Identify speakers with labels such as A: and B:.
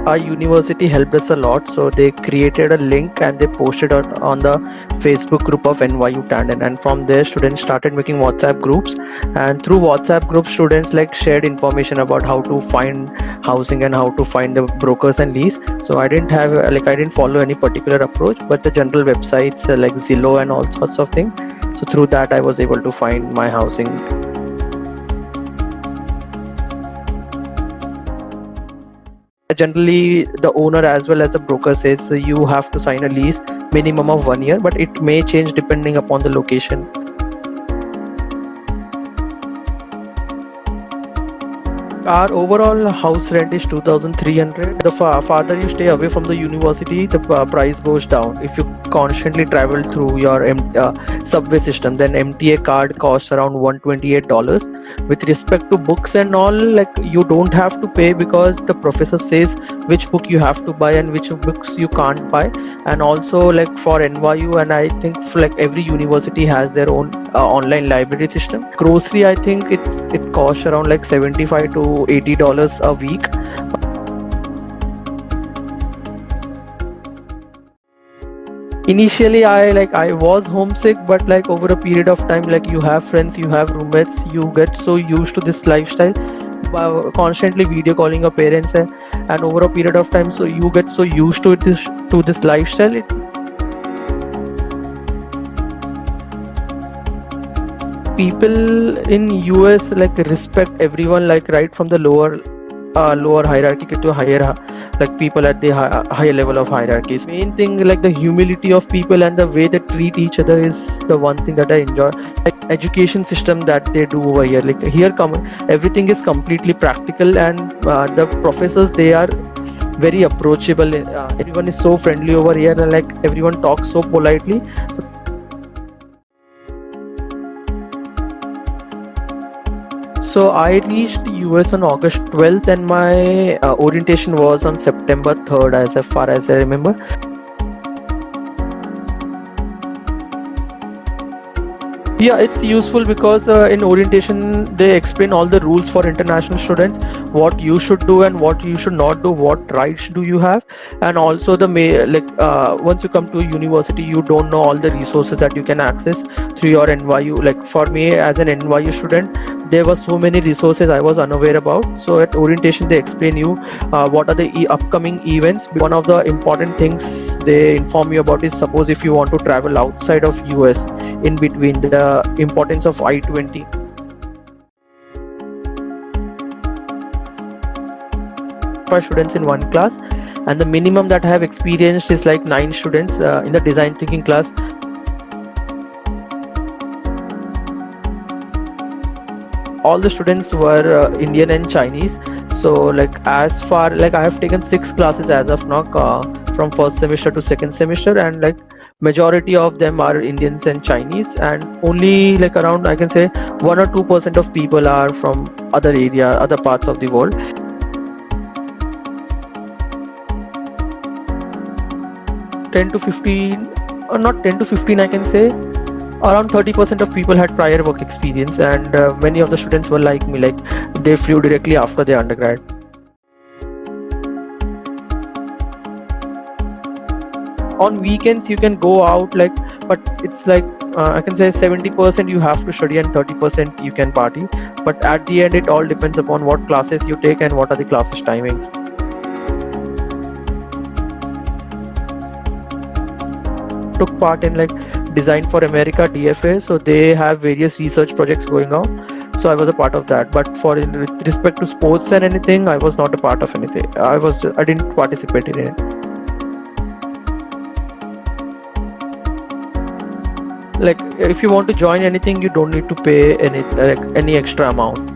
A: our university helped us a lot. So they created a link and they posted it on the Facebook group of NYU Tandon, and from there students started making WhatsApp groups, and through WhatsApp groups students like shared information about how to find housing and how to find the brokers and lease. So I didn't have I didn't follow any particular approach, but the general websites like Zillow and all sorts of things. So through that I was able to find my housing. Generally the owner as well as the broker says you have to sign a lease minimum of 1 year, but it may change depending upon the location. Our overall house rent is 2,300. The farther you stay away from the university, the price goes down. If you constantly travel through your subway system, then MTA card costs around $128. With respect to books and all, like you don't have to pay because the professor says which book you have to buy and which books you can't buy. And also like for NYU, and I think like every university has their own online library system. Grocery, I think it costs around like $75 to $80 a week. Initially I was homesick, but like over a period of time, like you have friends, you have roommates, you get so used to this lifestyle by constantly video calling your parents, and over a period of time, so you get so used to this lifestyle. People in US like respect everyone, like right from the lower hierarchy to higher, like people at the higher level of hierarchies. Main thing like the humility of people and the way they treat each other is the one thing that I enjoy. Like education system that they do over here, like here everything is completely practical, and the professors, they are very approachable. Everyone is so friendly over here, and like everyone talks so politely. So I reached US on August 12th, and my orientation was on September 3rd, as far as I remember. Yeah, it's useful because in orientation they explain all the rules for international students, what you should do and what you should not do, what rights do you have, and also once you come to university, you don't know all the resources that you can access through your NYU. Like for me as an NYU student, there were so many resources I was unaware about. So at orientation they explain you what are the upcoming events. One of the important things they inform you about is, suppose if you want to travel outside of US, in between, the importance of I-20. Five students in one class, and the minimum that I have experienced is like 9 students in the design thinking class. All the students were Indian and Chinese. So like as far like I have taken 6 classes as of now, from first semester to second semester, and like majority of them are Indians and Chinese, and only like around, I can say, 1 or 2% of people are from other parts of the world. Not 10 to 15, I can say around 30% of people had prior work experience, and many of the students were like me, like they flew directly after their undergrad. On weekends you can go out, like, but it's like I can say 70% you have to study and 30% you can party, but at the end it all depends upon what classes you take and what are the classes timings. Took part in like Design for America, DFA, so they have various research projects going on, so I was a part of that. But in respect to sports and anything, I was not a part of anything. I didn't participate in it. Like if you want to join anything, you don't need to pay any extra amount.